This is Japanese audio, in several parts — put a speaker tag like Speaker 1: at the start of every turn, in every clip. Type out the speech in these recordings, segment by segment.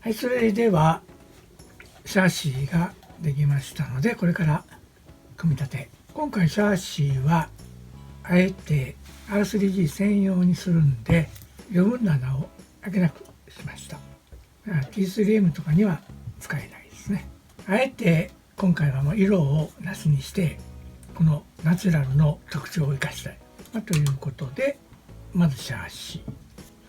Speaker 1: はい、それではシャーシーができましたので、これから組み立て。今回シャーシーはあえて R3G 専用にするんで余分な穴を開けなくしました。T3M とかには使えないですね。あえて今回はもう色をなしにしてこのナチュラルの特徴を生かしたい、ということで、まずシャーシー、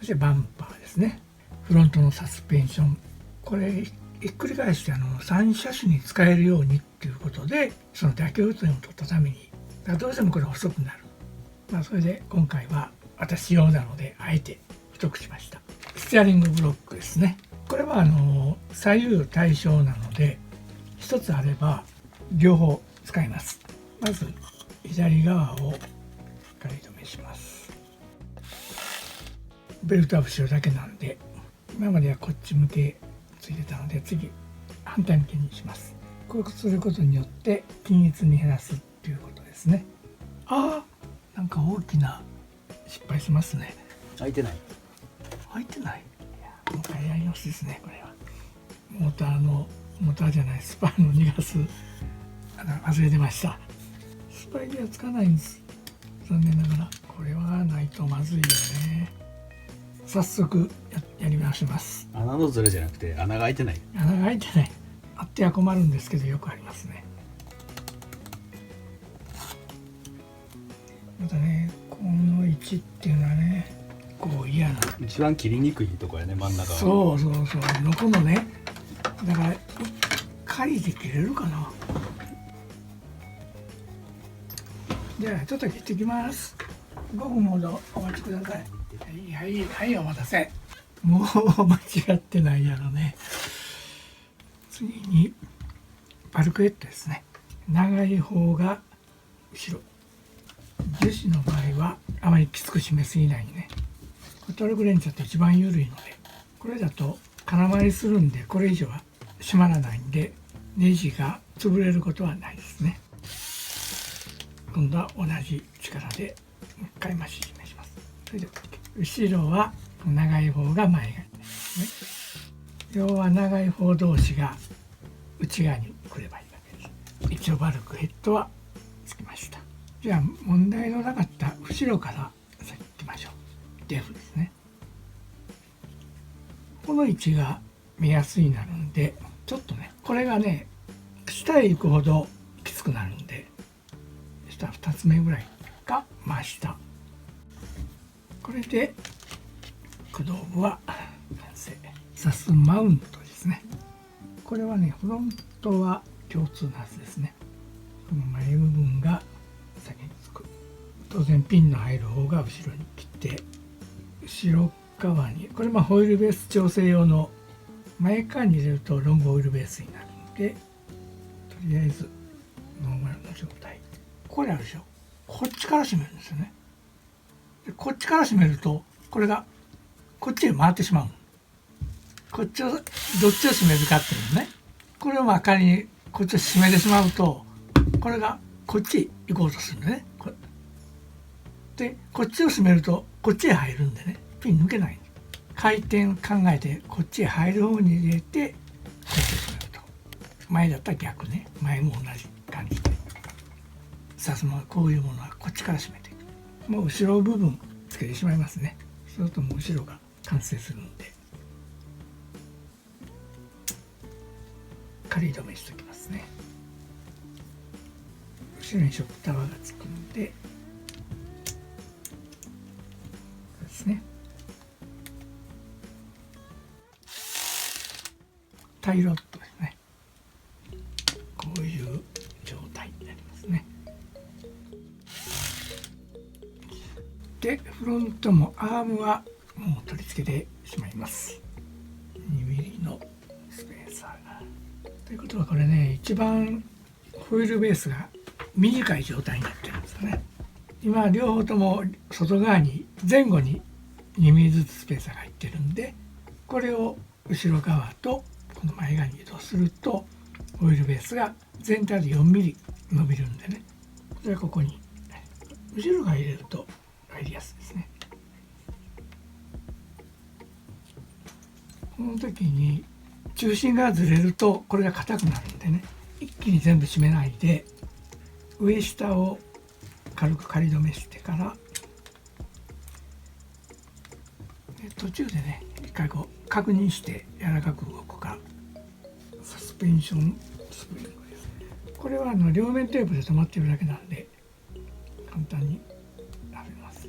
Speaker 1: そしてバンパーですね。フロントのサスペンション、これひっくり返して3車種に使えるようにっていうことで、その妥協点を取ったためにどうしてもこれ細くなる、それで今回は私用なのであえて太くしました。ステアリングブロックですね。これは左右対称なので一つあれば両方使います。まず左側を仮止めします。ベルトは後ろだけなんで、今まではこっち向けついてたので次反対向けにします。こうすることによって均一に減らすっていうことですね。なんか大きな失敗しますね。
Speaker 2: 開いてない。
Speaker 1: 開いてない。もう一回やり直しですね。これはモーターじゃない、スパの逃がす忘れてました。スパイではつかないんです、残念ながら。これはないとまずいよね。早速やり直します。
Speaker 2: 穴のずれじゃなくて穴が開いてない。
Speaker 1: 穴が開いてない。あっては困るんですけどよくありますね。またね、この位置っていうのはね、こう嫌な、
Speaker 2: 一番切りにくいとこやね、真ん中は。
Speaker 1: そうのこのね、だから仮で切れるかな。じゃあちょっと切ってきます。5分ほどお待ちください。はいお待たせ。もう間違ってないやろね。次にバルクヘッドですね。長い方が後ろ、樹脂の場合はあまりきつく締めすぎないね。トルクレンチだと一番緩いので、これだと空回りするんで、これ以上は締まらないんでネジが潰れることはないですね。今度は同じ力でもう一回増し締めします。それで後ろは長い方が前側ですね。要は長い方同士が内側に来ればいいわけです。一応バルクヘッドはつきました。じゃあ問題のなかった後ろから先行きましょう。デフですね。この位置が目安になるんで、ちょっとね、これがね下へ行くほどきつくなるんで、下2つ目ぐらいが真下。これで駆動部は完成。サスマウントですね。これはね、フロントは共通なはずですね。この前部分が先につく。当然ピンの入る方が後ろに切って、後ろ側に、これホイールベース調整用の、前側に入れるとロングオイルベースになるので、とりあえずノーマルの状態。これあるでしょ。こっちから締めるんですよね。でこっちから締めるとこれがこっちへ回ってしまう。こっちをどっちを締めるかっていうのね。これを仮にこっちを締めてしまうと、これがこっちへ行こうとするんでね。でこっちを締めるとこっちへ入るんでね、ピン抜けない。回転を考えてこっちへ入る方に入れてこっちへ締めると。前だったら逆ね、前も同じ感じで。さすがこういうものはこっちから締めていく。もう後ろ部分つけてしまいますね。そうするともう後ろが完成するんで、仮止めしておきますね。後ろにショックタワーがつくんで、そうですね。タイロットですね。こういう状態になりますね。でフロントもアームはもう取り付けてしまいます。2ミリのスペーサーが。ということはこれね、一番ホイールベースが短い状態になってるんですよね。今両方とも外側に前後に2ミリずつスペーサーが入ってるんで、これを後ろ側とこの前側に移動するとホイールベースが全体で4ミリ伸びるんでね、これはここに後ろ側入れると入りやすいですね。この時に中心がずれるとこれが硬くなるんでね、一気に全部締めないで上下を軽く仮止めしてから、途中でね一回こう確認して柔らかく動くか。サスペンションスプリングです。これは両面テープで止まってるだけなんで簡単にはめます。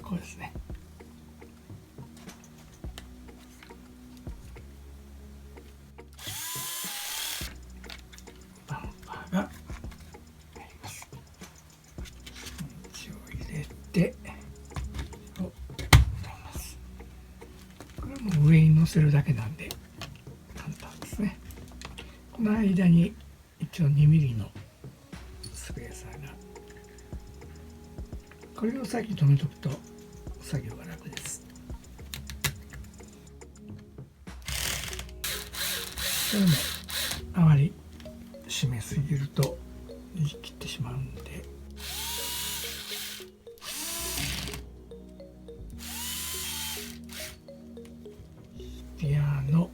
Speaker 1: こうですね。バンパーが入ります。スポンジを入れてこれはもう上に乗せるだけなんで簡単ですね。この間に一応2ミリのスペーサーが、これを先に止めとくと作業が楽です。これもあまり締めすぎるとねじ切ってしまうんで、スペアの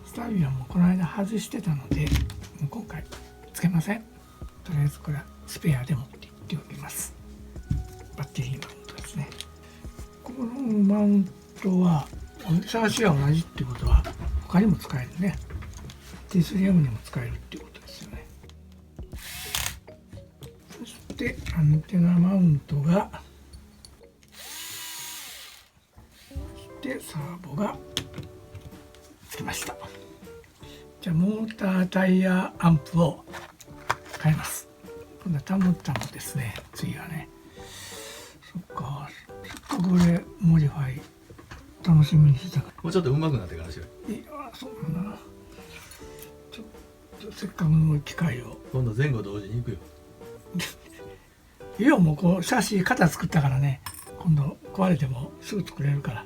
Speaker 1: スタビはもうこの間外してたので、もう今回つけません。とりあえずこれはスペアでもって言っておきます。バッテリーマウントですね。このマウントはシャーシが同じっていうことは他にも使えるね。T3M にも使えるっていうことですよね。そしてアンテナマウントが、そしてサーボがつきました。じゃあモーター、タイヤ、アンプを変えます。今度はタムタムですね。次はね。そっか、せっかくこれモディファイ楽しみにしてたか
Speaker 3: もうちょっと上手くなってからしよう。
Speaker 1: ら。いや、そうだな。ちょっとせっかくの機会を。
Speaker 3: 今度前後同時に行くよ。
Speaker 1: いや、もうこうシャシ型作ったからね、今度壊れてもすぐ作れるから。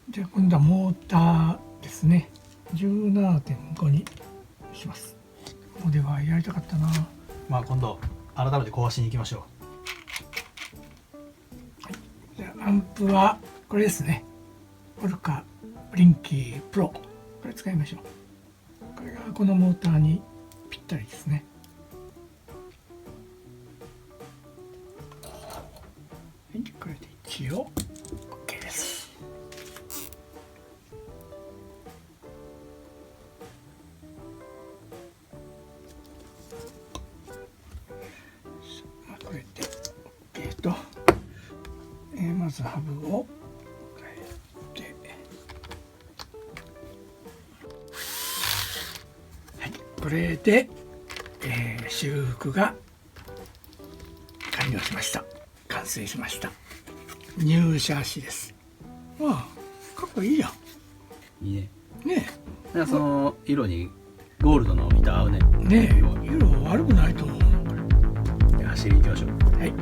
Speaker 1: じゃあ今度はモーターですね。17.5 にします。モディファイやりたかったな。
Speaker 3: まあ今度改めて壊しに行きましょ
Speaker 1: じゃあアンプはこれですね。ポルカブリンキープロ、これ使いましょう。これがこのモーターにぴったりですね。はい、これで一応 OK です。これで OK と、まずハブを変えて、はい、これで、修復が完了しました。完成しました。ニューシャーシです。まあかっこいいや
Speaker 2: いいね。
Speaker 1: んね。
Speaker 2: なんかその色にゴールドのミター合うね。
Speaker 1: ねえ、色悪くないと思うのこれ。
Speaker 2: で走りに行きましょう。
Speaker 1: はい、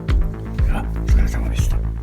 Speaker 1: ではお疲れ様でした。